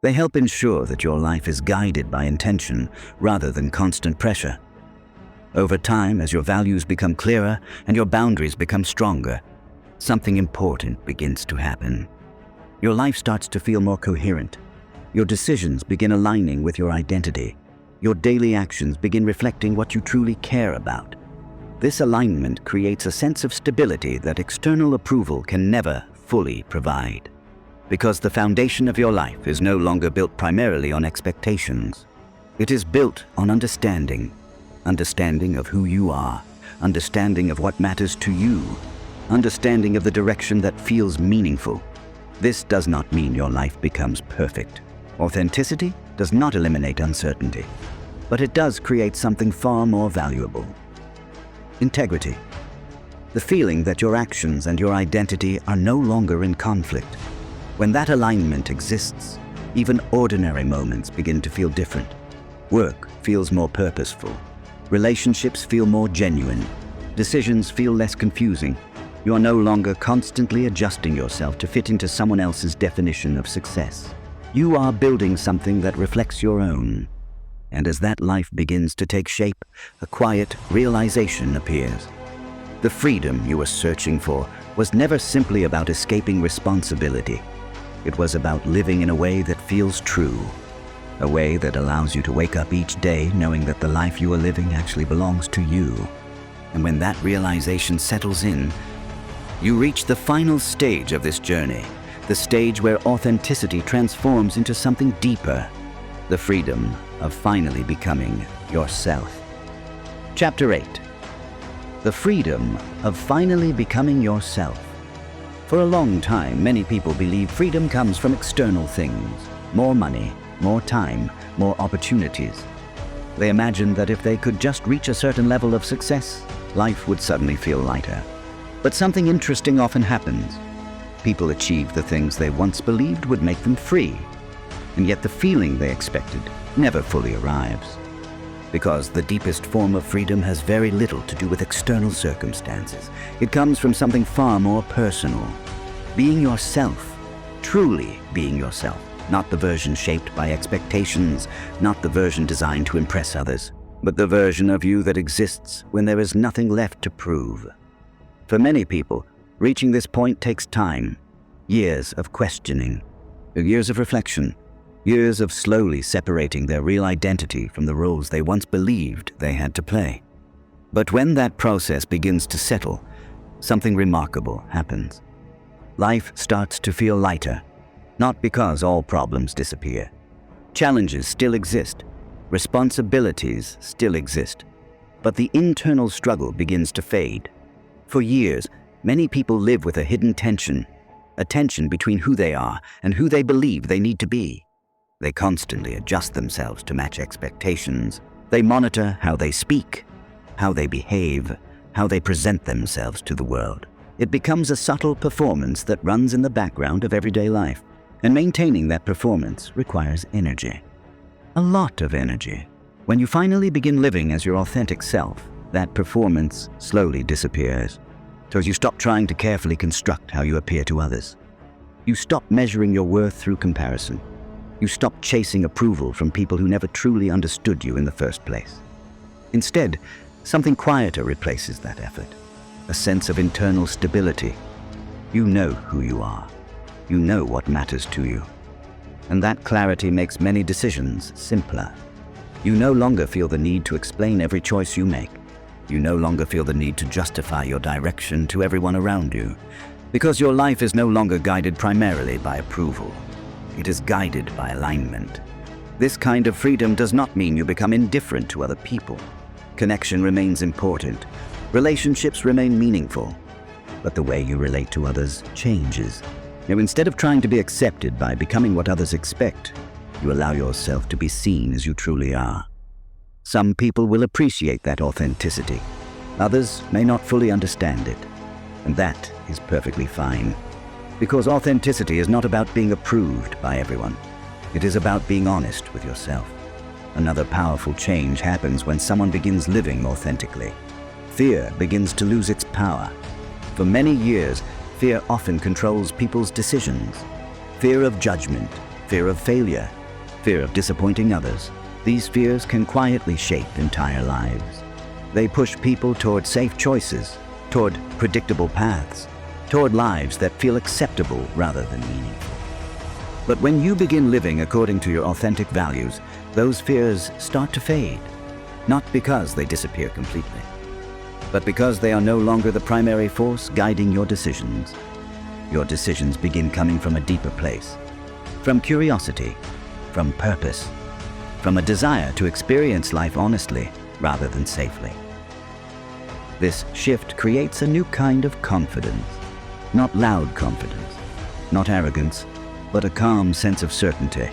[SPEAKER 1] They help ensure that your life is guided by intention rather than constant pressure. Over time, as your values become clearer and your boundaries become stronger, something important begins to happen. Your life starts to feel more coherent. Your decisions begin aligning with your identity. Your daily actions begin reflecting what you truly care about. This alignment creates a sense of stability that external approval can never fully provide. Because the foundation of your life is no longer built primarily on expectations. It is built on understanding of who you are, understanding of what matters to you, understanding of the direction that feels meaningful. This does not mean your life becomes perfect. Authenticity does not eliminate uncertainty, but it does create something far more valuable: integrity. The feeling that your actions and your identity are no longer in conflict. When that alignment exists, even ordinary moments begin to feel different. Work feels more purposeful. Relationships feel more genuine. Decisions feel less confusing. You are no longer constantly adjusting yourself to fit into someone else's definition of success. You are building something that reflects your own. And as that life begins to take shape, a quiet realization appears. The freedom you were searching for was never simply about escaping responsibility. It was about living in a way that feels true. A way that allows you to wake up each day knowing that the life you are living actually belongs to you. And when that realization settles in, you reach the final stage of this journey, the stage where authenticity transforms into something deeper, the freedom of finally becoming yourself. Chapter 8. The freedom of finally becoming yourself. For a long time, many people believe freedom comes from external things: more money, more time, more opportunities. They imagine that if they could just reach a certain level of success, life would suddenly feel lighter. But something interesting often happens. People achieve the things they once believed would make them free, and yet the feeling they expected never fully arrives. Because the deepest form of freedom has very little to do with external circumstances. It comes from something far more personal. Being yourself, truly being yourself. Not the version shaped by expectations, not the version designed to impress others, but the version of you that exists when there is nothing left to prove. For many people, reaching this point takes time, years of questioning, years of reflection, years of slowly separating their real identity from the roles they once believed they had to play. But when that process begins to settle, something remarkable happens. Life starts to feel lighter. Not because all problems disappear. Challenges still exist. Responsibilities still exist. But the internal struggle begins to fade. For years, many people live with a hidden tension, a tension between who they are and who they believe they need to be. They constantly adjust themselves to match expectations. They monitor how they speak, how they behave, how they present themselves to the world. It becomes a subtle performance that runs in the background of everyday life. And maintaining that performance requires energy. A lot of energy. When you finally begin living as your authentic self, that performance slowly disappears. So you stop trying to carefully construct how you appear to others. You stop measuring your worth through comparison. You stop chasing approval from people who never truly understood you in the first place. Instead, something quieter replaces that effort, a sense of internal stability. You know who you are. You know what matters to you. And that clarity makes many decisions simpler. You no longer feel the need to explain every choice you make. You no longer feel the need to justify your direction to everyone around you, because your life is no longer guided primarily by approval. It is guided by alignment. This kind of freedom does not mean you become indifferent to other people. Connection remains important. Relationships remain meaningful. But the way you relate to others changes. Now, instead of trying to be accepted by becoming what others expect, you allow yourself to be seen as you truly are. Some people will appreciate that authenticity. Others may not fully understand it. And that is perfectly fine. Because authenticity is not about being approved by everyone. It is about being honest with yourself. Another powerful change happens when someone begins living authentically. Fear begins to lose its power. For many years, fear often controls people's decisions. Fear of judgment, fear of failure, fear of disappointing others. These fears can quietly shape entire lives. They push people toward safe choices, toward predictable paths, toward lives that feel acceptable rather than meaningful. But when you begin living according to your authentic values, those fears start to fade. Not because they disappear completely, but because they are no longer the primary force guiding your decisions. Your decisions begin coming from a deeper place, from curiosity, from purpose, from a desire to experience life honestly rather than safely. This shift creates a new kind of confidence. Not loud confidence, not arrogance, but a calm sense of certainty.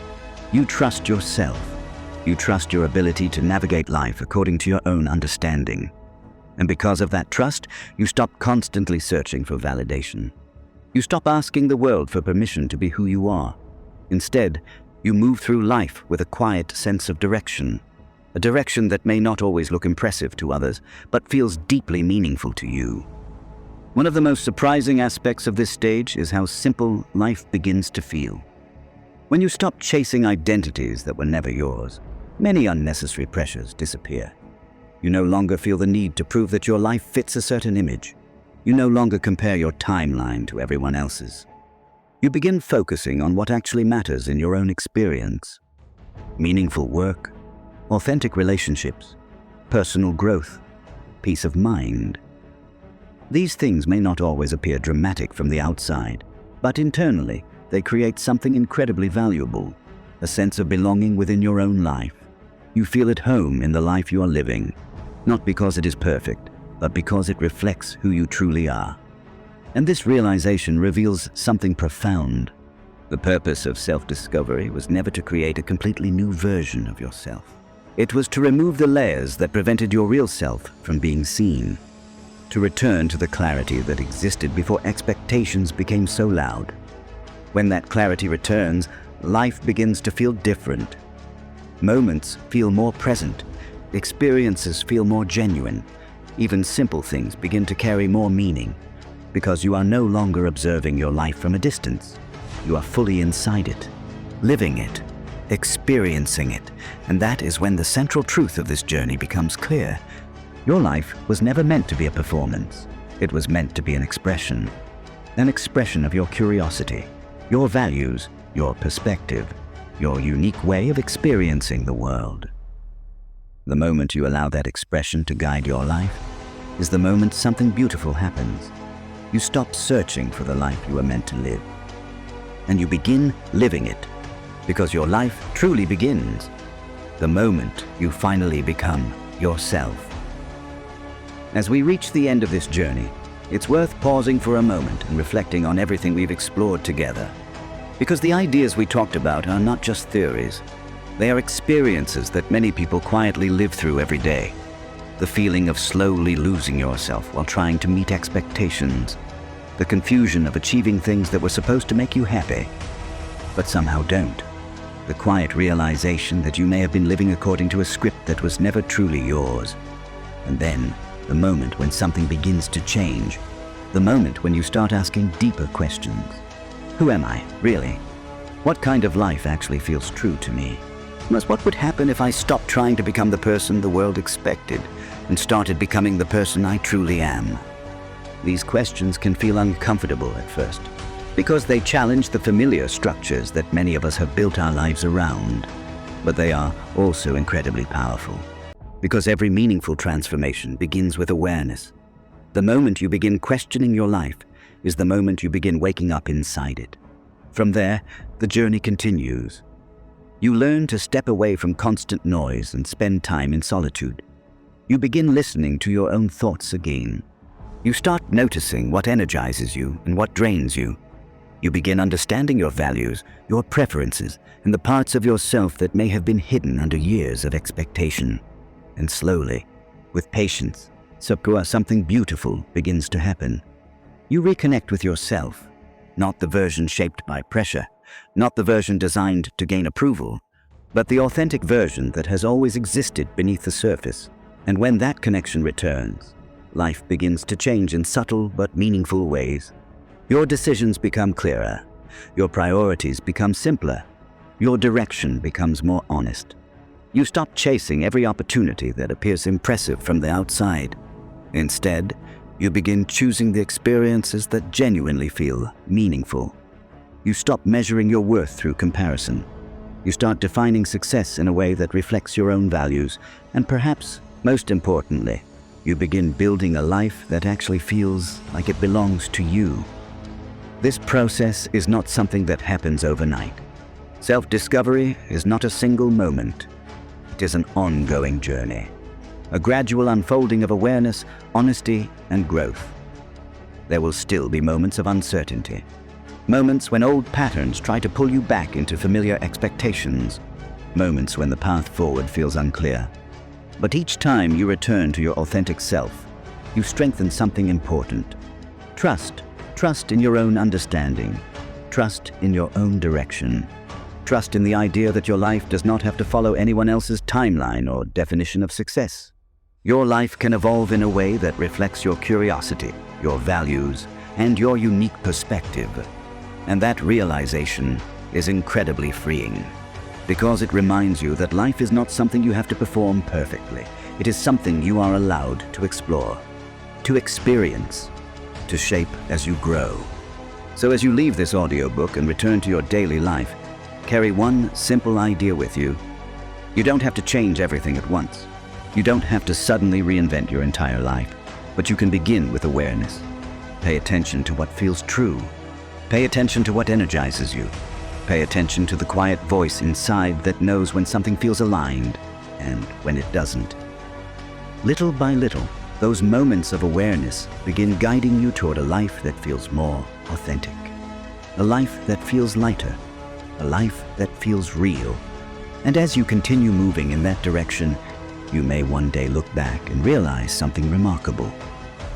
[SPEAKER 1] You trust yourself. You trust your ability to navigate life according to your own understanding. And because of that trust, you stop constantly searching for validation. You stop asking the world for permission to be who you are. Instead, you move through life with a quiet sense of direction, a direction that may not always look impressive to others, but feels deeply meaningful to you. One of the most surprising aspects of this stage is how simple life begins to feel. When you stop chasing identities that were never yours, many unnecessary pressures disappear. You no longer feel the need to prove that your life fits a certain image. You no longer compare your timeline to everyone else's. You begin focusing on what actually matters in your own experience. Meaningful work, authentic relationships, personal growth, peace of mind. These things may not always appear dramatic from the outside, but internally, they create something incredibly valuable, a sense of belonging within your own life. You feel at home in the life you are living, not because it is perfect, but because it reflects who you truly are. And this realization reveals something profound. The purpose of self-discovery was never to create a completely new version of yourself. It was to remove the layers that prevented your real self from being seen, to return to the clarity that existed before expectations became so loud. When that clarity returns, life begins to feel different. Moments feel more present, experiences feel more genuine, even simple things begin to carry more meaning, because you are no longer observing your life from a distance. You are fully inside it, living it, experiencing it, and that is when the central truth of this journey becomes clear. Your life was never meant to be a performance. It was meant to be an expression of your curiosity, your values, your perspective, your unique way of experiencing the world. The moment you allow that expression to guide your life is the moment something beautiful happens. You stop searching for the life you were meant to live, and you begin living it, because your life truly begins the moment you finally become yourself. As we reach the end of this journey, it's worth pausing for a moment and reflecting on everything we've explored together. Because the ideas we talked about are not just theories. They are experiences that many people quietly live through every day. The feeling of slowly losing yourself while trying to meet expectations. The confusion of achieving things that were supposed to make you happy, but somehow don't. The quiet realization that you may have been living according to a script that was never truly yours. And then, the moment when something begins to change, The moment when you start asking deeper questions. Who am I, really? What kind of life actually feels true to me? What would happen if I stopped trying to become the person the world expected and started becoming the person I truly am? These questions can feel uncomfortable at first, because they challenge the familiar structures that many of us have built our lives around. But they are also incredibly powerful, because every meaningful transformation begins with awareness. The moment you begin questioning your life is the moment you begin waking up inside it. From there, the journey continues. You learn to step away from constant noise and spend time in solitude. You begin listening to your own thoughts again. You start noticing what energizes you and what drains you. You begin understanding your values, your preferences, and the parts of yourself that may have been hidden under years of expectation. And slowly, with patience, something beautiful begins to happen. You reconnect with yourself, not the version shaped by pressure, not the version designed to gain approval, but the authentic version that has always existed beneath the surface. And when that connection returns, life begins to change in subtle but meaningful ways. Your decisions become clearer, your priorities become simpler, your direction becomes more honest. You stop chasing every opportunity that appears impressive from the outside. Instead, you begin choosing the experiences that genuinely feel meaningful. You stop measuring your worth through comparison. You start defining success in a way that reflects your own values, and perhaps, most importantly, you begin building a life that actually feels like it belongs to you. This process is not something that happens overnight. Self-discovery is not a single moment. It is an ongoing journey, a gradual unfolding of awareness, honesty, and growth. There will still be moments of uncertainty, moments when old patterns try to pull you back into familiar expectations, moments when the path forward feels unclear. But each time you return to your authentic self, you strengthen something important. Trust in your own understanding, trust in your own direction, trust in the idea that your life does not have to follow anyone else's timeline or definition of success. Your life can evolve in a way that reflects your curiosity, your values, and your unique perspective. And that realization is incredibly freeing, because it reminds you that life is not something you have to perform perfectly. It is something you are allowed to explore, to experience, to shape as you grow. So as you leave this audiobook and return to your daily life, carry one simple idea with you. You don't have to change everything at once. You don't have to suddenly reinvent your entire life, but you can begin with awareness. Pay attention to what feels true. Pay attention to what energizes you. Pay attention to the quiet voice inside that knows when something feels aligned and when it doesn't. Little by little, those moments of awareness begin guiding you toward a life that feels more authentic, a life that feels lighter, a life that feels real. And as you continue moving in that direction, you may one day look back and realize something remarkable.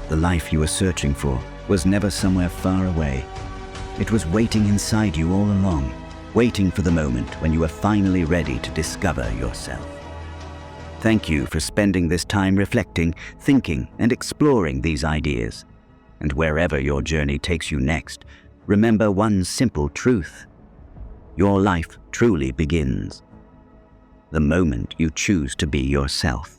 [SPEAKER 1] The life you were searching for was never somewhere far away. It was waiting inside you all along, waiting for the moment when you were finally ready to discover yourself. Thank you for spending this time reflecting, thinking, and exploring these ideas. And wherever your journey takes you next, remember one simple truth. Your life truly begins the moment you choose to be yourself.